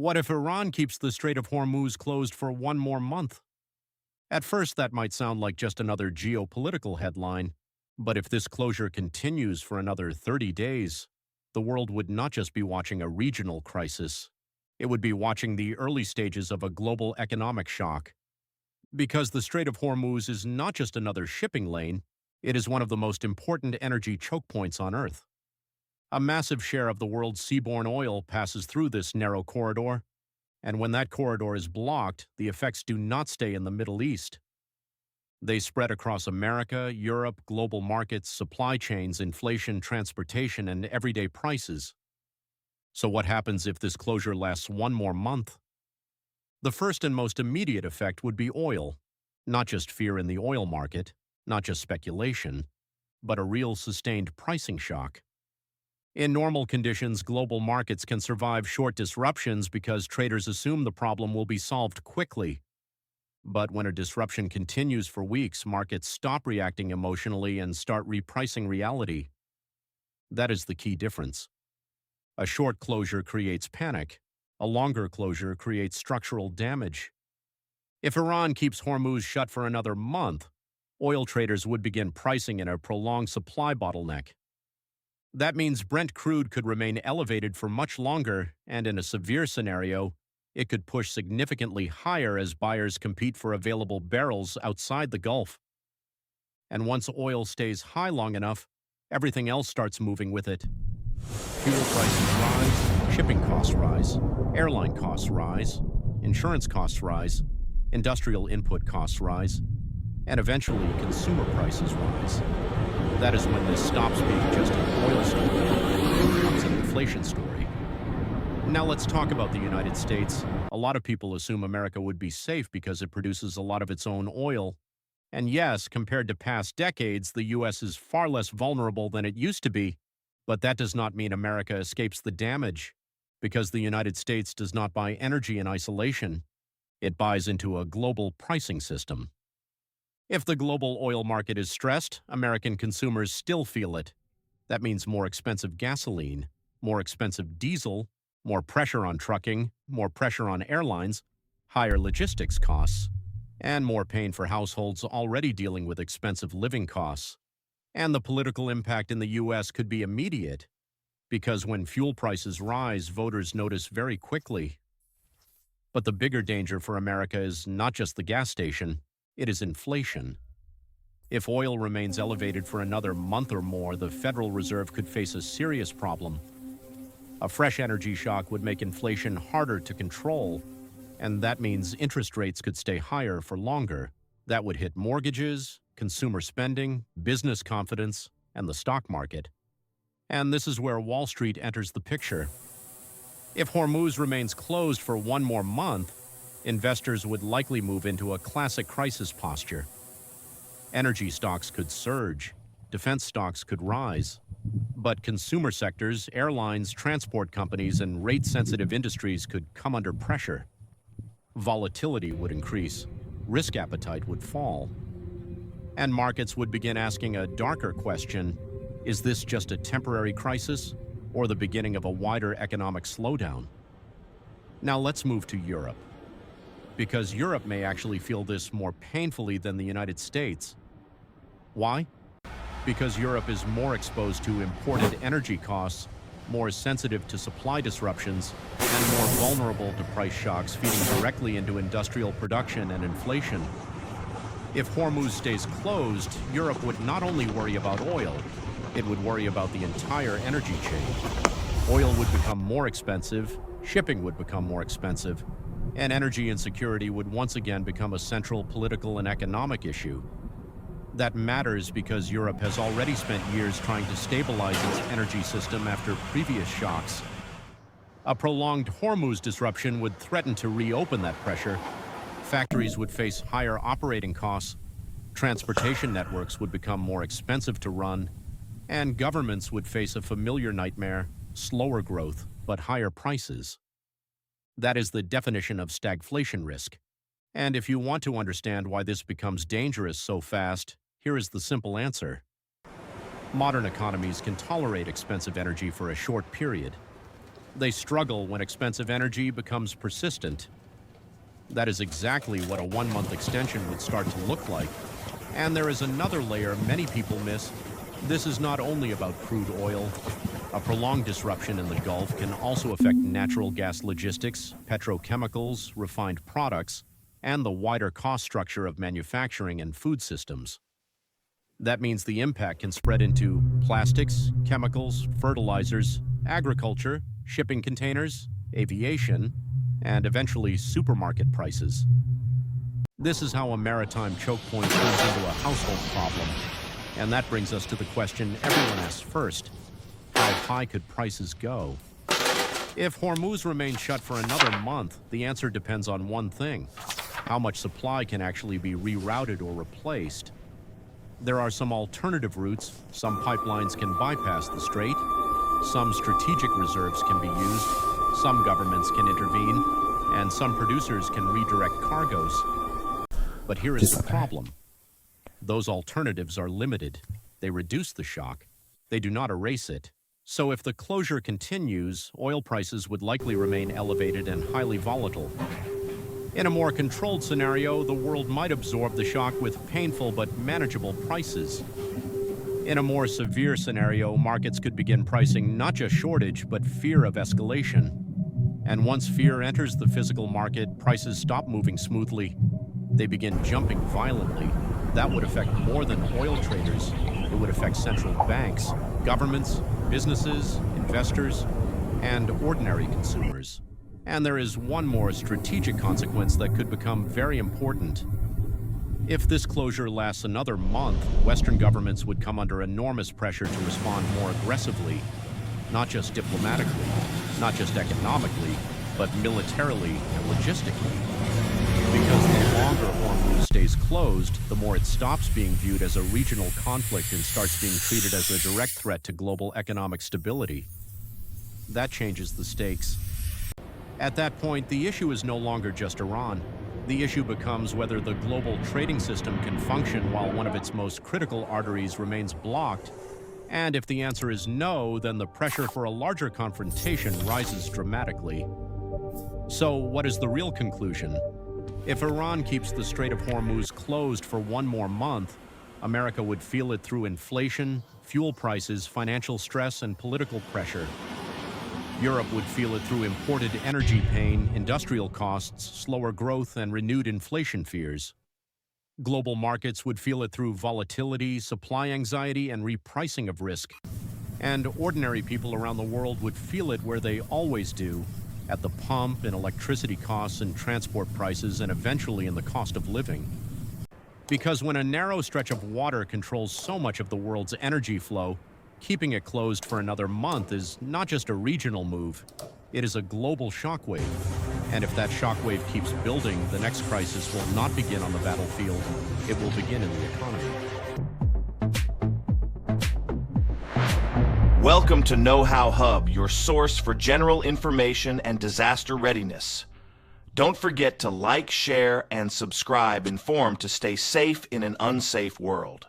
What if Iran keeps the Strait of Hormuz closed for one more month? At first, that might sound like just another geopolitical headline, but if this closure continues for another 30 days, the world would not just be watching a regional crisis, it would be watching the early stages of a global economic shock. Because the Strait of Hormuz is not just another shipping lane, it is one of the most important energy choke points on Earth. A massive share of the world's seaborne oil passes through this narrow corridor, and when that corridor is blocked, the effects do not stay in the Middle East. They spread across America, Europe, global markets, supply chains, inflation, transportation, and everyday prices. So what happens if this closure lasts one more month? The first and most immediate effect would be oil. Not just fear in the oil market, not just speculation, but a real sustained pricing shock. In normal conditions, global markets can survive short disruptions because traders assume the problem will be solved quickly. But when a disruption continues for weeks, markets stop reacting emotionally and start repricing reality. That is the key difference. A short closure creates panic. A longer closure creates structural damage. If Iran keeps Hormuz shut for another month, oil traders would begin pricing in a prolonged supply bottleneck. That means Brent crude could remain elevated for much longer, and in a severe scenario, it could push significantly higher as buyers compete for available barrels outside the Gulf. And once oil stays high long enough, everything else starts moving with it. Fuel prices rise, shipping costs rise, airline costs rise, insurance costs rise, industrial input costs rise, and eventually consumer prices rise. That is when this stops being just an oil story and becomes an inflation story. Now let's talk about the United States. A lot of people assume America would be safe because it produces a lot of its own oil. And yes, compared to past decades, the U.S. is far less vulnerable than it used to be. But that does not mean America escapes the damage, because the United States does not buy energy in isolation. It buys into a global pricing system. If the global oil market is stressed, American consumers still feel it. That means more expensive gasoline, more expensive diesel, more pressure on trucking, more pressure on airlines, higher logistics costs, and more pain for households already dealing with expensive living costs. And the political impact in the U.S. could be immediate, because when fuel prices rise, voters notice very quickly. But the bigger danger for America is not just the gas station, it is inflation. If oil remains elevated for another month or more, the Federal Reserve could face a serious problem. A fresh energy shock would make inflation harder to control, and that means interest rates could stay higher for longer. That would hit mortgages, consumer spending, business confidence, and the stock market. And this is where Wall Street enters the picture. If Hormuz remains closed for one more month, investors would likely move into a classic crisis posture. Energy stocks could surge, defense stocks could rise, but consumer sectors, airlines, transport companies, and rate-sensitive industries could come under pressure. Volatility would increase, risk appetite would fall, and markets would begin asking a darker question: is this just a temporary crisis or the beginning of a wider economic slowdown? Now let's move to Europe, because Europe may actually feel this more painfully than the United States. Why? Because Europe is more exposed to imported energy costs, more sensitive to supply disruptions, and more vulnerable to price shocks feeding directly into industrial production and inflation. If Hormuz stays closed, Europe would not only worry about oil, it would worry about the entire energy chain. Oil would become more expensive, shipping would become more expensive, and energy insecurity would once again become a central political and economic issue. That matters because Europe has already spent years trying to stabilize its energy system after previous shocks. A prolonged Hormuz disruption would threaten to reopen that pressure. Factories would face higher operating costs, transportation networks would become more expensive to run, and governments would face a familiar nightmare: slower growth, but higher prices. That is the definition of stagflation risk. And if you want to understand why this becomes dangerous so fast, here is the simple answer. Modern economies can tolerate expensive energy for a short period. They struggle when expensive energy becomes persistent. That is exactly what a one-month extension would start to look like. And there is another layer many people miss. This is not only about crude oil. A prolonged disruption in the Gulf can also affect natural gas logistics, petrochemicals, refined products, and the wider cost structure of manufacturing and food systems. That means the impact can spread into plastics, chemicals, fertilizers, agriculture, shipping containers, aviation, and eventually supermarket prices. This is how a maritime choke point turns into a household problem. And that brings us to the question everyone asks first: how high could prices go? If Hormuz remains shut for another month, the answer depends on one thing: how much supply can actually be rerouted or replaced. There are some alternative routes. Some pipelines can bypass the strait. Some strategic reserves can be used. Some governments can intervene. And some producers can redirect cargoes. But here is the problem. Those alternatives are limited. They reduce the shock. They do not erase it. So if the closure continues, oil prices would likely remain elevated and highly volatile. In a more controlled scenario, the world might absorb the shock with painful but manageable prices. In a more severe scenario, markets could begin pricing not just shortage, but fear of escalation. And once fear enters the physical market, prices stop moving smoothly. They begin jumping violently. That would affect more than oil traders. It would affect central banks, governments, businesses, investors, and ordinary consumers. And there is one more strategic consequence that could become very important. If this closure lasts another month, Western governments would come under enormous pressure to respond more aggressively, not just diplomatically, not just economically, but militarily and logistically. Because the longer Hormuz stays closed, the more it stops being viewed as a regional conflict and starts being treated as a direct threat to global economic stability. That changes the stakes. At that point, the issue is no longer just Iran. The issue becomes whether the global trading system can function while one of its most critical arteries remains blocked. And if the answer is no, then the pressure for a larger confrontation rises dramatically. So what is the real conclusion? If Iran keeps the Strait of Hormuz closed for one more month, America would feel it through inflation, fuel prices, financial stress, and political pressure. Europe would feel it through imported energy pain, industrial costs, slower growth, and renewed inflation fears. Global markets would feel it through volatility, supply anxiety, and repricing of risk. And ordinary people around the world would feel it where they always do, at the pump, in electricity costs and transport prices, and eventually in the cost of living. Because when a narrow stretch of water controls so much of the world's energy flow, keeping it closed for another month is not just a regional move, it is a global shockwave. And if that shockwave keeps building, the next crisis will not begin on the battlefield, it will begin in the economy. Welcome to Know-How Hub, your source for general information and disaster readiness. Don't forget to like, share, and subscribe Informed to stay safe in an unsafe world.